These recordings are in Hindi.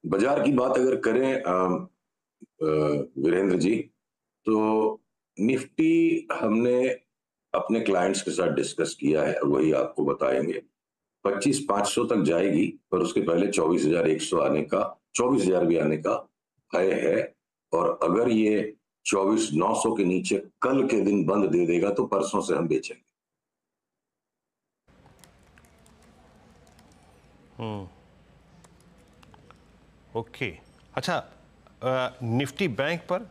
बाजार की बात अगर करें वीरेंद्र जी, तो निफ्टी हमने अपने क्लाइंट्स के साथ डिस्कस किया है, वही आपको बताएंगे। 25,500 तक जाएगी, पर उसके पहले 24,100 आने का, 24,000 भी आने का भय है। और अगर ये 24,900 के नीचे कल के दिन बंद दे देगा तो परसों से हम बेचेंगे। ओके, अच्छा, निफ्टी बैंक पर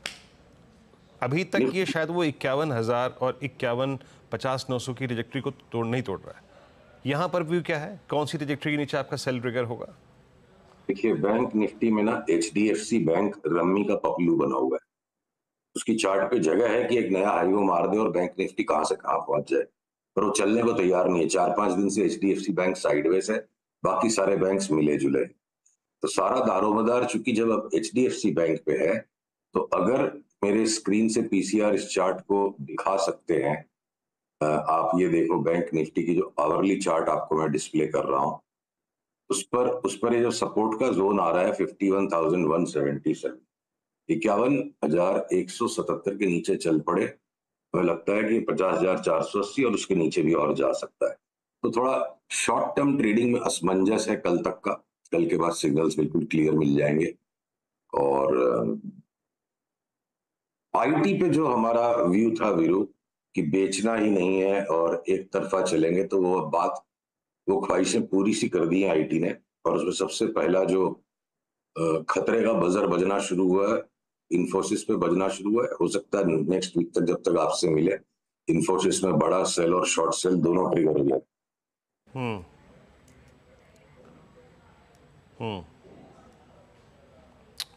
अभी तक ये शायद वो 51,000 और 51,50,900 की ट्रैजेक्टरी को नहीं तोड़ रहा है। यहाँ पर व्यू क्या है, कौन सी ट्रैजेक्टरी के नीचे आपका सेल ट्रिगर होगा? देखिए, बैंक निफ्टी में ना HDFC बैंक रम्मी का पपलू बना हुआ है। उसकी चार्ट पे जगह है कि एक नया हाई वो मार दे और बैंक निफ्टी कहां से कहां पहुंच जाए, पर वो चलने को तैयार नहीं है। 4-5 दिन से HDFC बैंक साइडवेज है, बाकी सारे बैंक्स मिले जुले। तो सारा दारोमदार चूंकि जब अब HDFC बैंक पे है, तो अगर मेरे स्क्रीन से पीसीआर इस चार्ट को दिखा सकते हैं, आप ये देखो बैंक निफ्टी की जो आवरली चार्ट आपको मैं डिस्प्ले कर रहा हूं, उस पर ये जो सपोर्ट का जोन आ रहा है 51,177, 51,177 के नीचे चल पड़े, हमें लगता है कि 50,480 और उसके नीचे भी और जा सकता है। तो थोड़ा शॉर्ट टर्म ट्रेडिंग में असमंजस है कल तक का। कल के बाद सिग्नल्स बिल्कुल क्लियर मिल जाएंगे। और आईटी पे जो हमारा व्यू था वीरू, कि बेचना ही नहीं है और एक तरफा चलेंगे, तो वो ख्वाहिशें पूरी सी कर दी है आईटी ने। और उसमें सबसे पहला जो खतरे का बजर बजना शुरू हुआ है, इन्फोसिस पे बजना शुरू हुआ है। हो सकता है नेक्स्ट वीक तक, जब तक आपसे मिले, इन्फोसिस में बड़ा सेल और शॉर्ट सेल दोनों ट्रिगर हो जाए।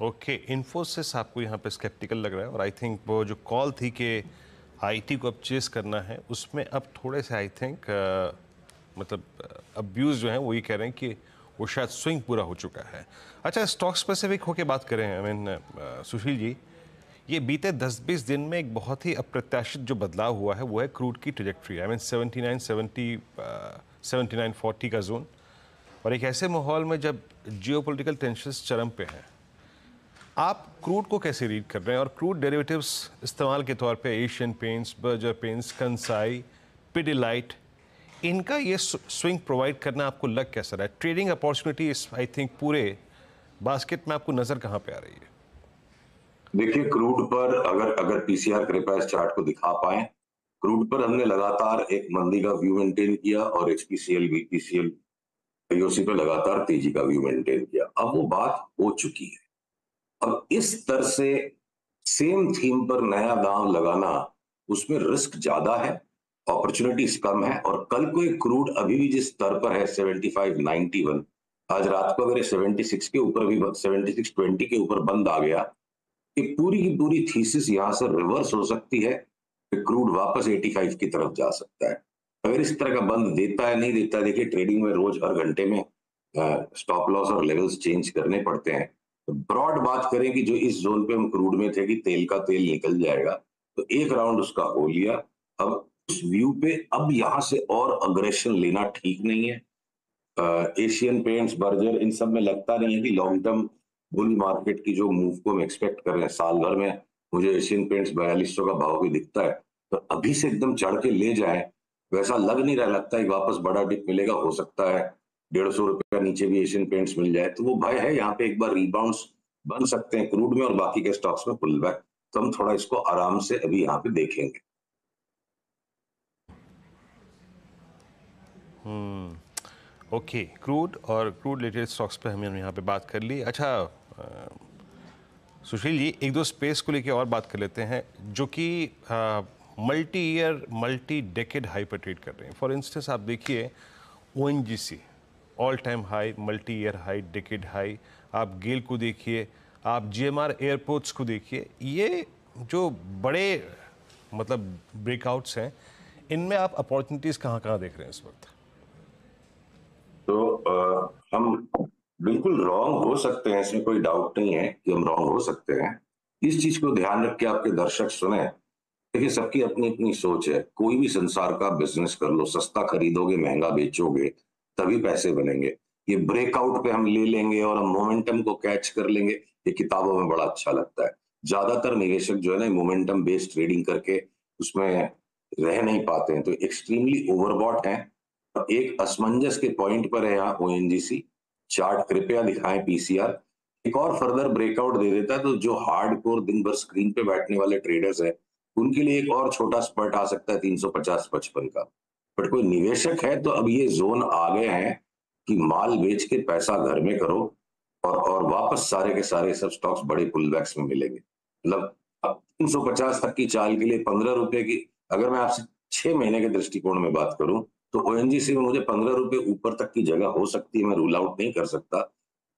ओके, इन्फोसिस आपको यहाँ पे स्केप्टिकल लग रहा है, और आई थिंक वो जो कॉल थी कि आईटी को अब चेस करना है, उसमें अब थोड़े से आई थिंक मतलब अब्यूज़ जो हैं वो ये कह रहे हैं कि वो शायद स्विंग पूरा हो चुका है। अच्छा, स्टॉक स्पेसिफिक होके बात करें, आई मीन सुशील जी, ये बीते 10-20 दिन में एक बहुत ही अप्रत्याशित जो बदलाव हुआ है वो है क्रूड की ट्रैजेक्टरी। आई मीन 79-70, 79-40 का जोन, और एक ऐसे माहौल में जब जियोपॉलिटिकल टेंशन्स चरम पे हैं, आप क्रूड को कैसे रीड कर रहे हैं? और क्रूड डेरिवेटिव्स इस्तेमाल के तौर पे Asian paints, Berger paints, Kansai, Pidilite, इनका ये स्विंग प्रोवाइड करना आपको लग कैसा रहा है? ट्रेडिंग अपॉर्चुनिटी इस आई थिंक पूरे बास्केट में आपको नजर कहाँ पे आ रही है? देखिए, क्रूड पर अगर पीसीआर कृपया इस चार्ट को दिखा पाए, क्रूड पर हमने लगातार एक मंदी का व्यू मेंटेन किया और HPCL BPCL IOC पे लगातार तेजी का व्यू मेंटेन किया। अब वो बात हो चुकी है। अब इस स्तर से सेम थीम पर नया दांव लगाना, उसमें रिस्क ज्यादा है, अपॉर्चुनिटीज कम है। और कल को एक क्रूड अभी भी जिस स्तर पर है 75-91, आज रात को अगर 76 के ऊपर भी 76-20 के ऊपर बंद आ गया, कि पूरी की पूरी थीसिस यहां से रिवर्स हो सकती है कि क्रूड वापस 85 की तरफ जा सकता है। अगर इस तरह का बंद देता है, नहीं देता है, देखिए ट्रेडिंग में रोज हर घंटे में स्टॉप लॉस और लेवल्स चेंज करने पड़ते हैं। तो ब्रॉड बात करें कि जो इस जोन पे हम क्रूड में थे कि तेल का तेल निकल जाएगा, तो एक राउंड उसका हो लिया। अब उस व्यू पे अब यहां से और अग्रेशन लेना ठीक नहीं है। एशियन पेंट्स, बर्जर, इन सब में लगता नहीं है कि लॉन्ग टर्म बुल मार्केट की जो मूव को हम एक्सपेक्ट कर रहे हैं साल भर में, मुझे एशियन पेंट्स 4200 का भाव भी दिखता है, तो अभी से एकदम चढ़ के ले जाए वैसा लग नहीं रहा। लगता है वापस बड़ा डिप मिलेगा, हो सकता है 150 रुपए का नीचे भी एशियन पेंट्स मिल जाए। तो वो भय है, यहाँ पे एक बार रिबाउंड्स बन सकते हैं क्रूड में और बाकी के स्टॉक्स में पुल बैक। तो हम थोड़ा इसको आराम से अभी यहाँ पे देखेंगे। ओके, क्रूड और क्रूड रिलेटेड स्टॉक्स पे हमने यहाँ पे बात कर ली। अच्छा सुशील जी, एक दो स्पेस को लेके और बात कर लेते हैं जो कि multi year multi decade high पर ट्रेड कर रहे हैं। फॉर इंस्टेंस आप देखिए ONGC all time high, multi year high, decade high. आप गेल को देखिए, आप GMR एयरपोर्ट्स को देखिए। ये जो बड़े मतलब ब्रेकआउट्स हैं, इनमें आप अपॉर्चुनिटीज़ कहाँ कहाँ देख रहे हैं इस वक्त? तो हम बिल्कुल रॉन्ग हो सकते हैं, इसमें कोई डाउट नहीं है कि हम रॉन्ग हो सकते हैं। इस चीज को ध्यान रख के आपके दर्शक सुने। देखिए, सबकी अपनी अपनी सोच है। कोई भी संसार का बिजनेस कर लो, सस्ता खरीदोगे महंगा बेचोगे तभी पैसे बनेंगे। ये ब्रेकआउट पे हम ले लेंगे और हम मोमेंटम को कैच कर लेंगे, ये किताबों में बड़ा अच्छा लगता है। ज्यादातर निवेशक जो है ना मोमेंटम बेस्ड ट्रेडिंग करके उसमें रह नहीं पाते हैं, तो एक्सट्रीमली ओवरबॉट हैं। और एक असमंजस के पॉइंट पर है यहाँ ओएनजीसी। चार्ट कृपया दिखाएं पीसीआर। एक और फर्दर ब्रेकआउट दे देता है तो जो हार्डकोर दिन भर स्क्रीन पे बैठने वाले ट्रेडर्स हैं उनके लिए एक और छोटा स्पर्ट आ सकता है 350-55 का। बट कोई निवेशक है तो अब ये जोन आ गए हैं कि माल बेच के पैसा घर में करो और वापस सारे के सारे सब स्टॉक्स बड़े पुलबैक्स में मिलेंगे। मतलब अब 350 तक की चाल के लिए 15 रुपए की, अगर मैं आपसे 6 महीने के दृष्टिकोण में बात करूं तो ओएनजीसी में मुझे 15 रुपए ऊपर तक की जगह हो सकती है, मैं रूल आउट नहीं कर सकता।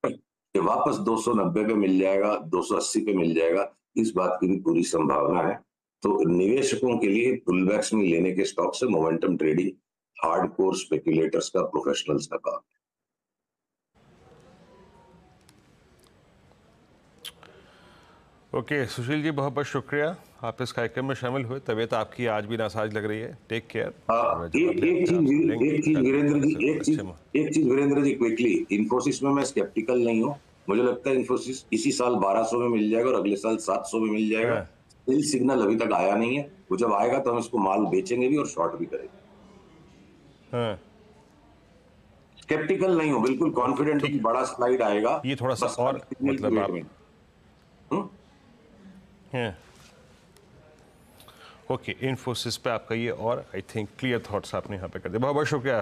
कि वापस 290 पे मिल जाएगा, 280 पे मिल जाएगा, इस बात की भी पूरी संभावना है। तो निवेशकों के लिए पुलबैक्स में लेने के स्टॉक से मोमेंटम ट्रेडिंग हार्डकोर स्पेक्युलेटर्स का, प्रोफेशनल्स का काम। ओके सुशील जी, बहुत बहुत शुक्रिया आप इस कार्यक्रम में शामिल हुए। तबीयत आपकी आज भी नासाज लग रही है, टेक केयर। एक चीज वीरेंद्र जी क्विकली, इन्फोसिस में मैं स्केप्टिकल नहीं हूँ। मुझे लगता है इन्फोसिस इसी साल 1200 में मिल जाएगा और अगले साल 700 में मिल जाएगा। हाँ, सेल सिग्नल अभी तक आया नहीं है, वो जब आएगा तो हम इसको माल बेचेंगे भी और शॉर्ट भी करेंगे। हाँ, स्केप्टिकल नहीं हूँ, बिल्कुल कॉन्फिडेंट हूँ ठीक कि है। बड़ा स्लाइड आएगा। ये थोड़ा सा बस और सिग्नल की मतलब वेट आप में। हम्म? हैं ओके, इन्फोसिस पे आपका ये और आई थिंक क्लियर थॉट्स आपने यहाँ पे कर दिए। बहुत बहुत शुक्रिया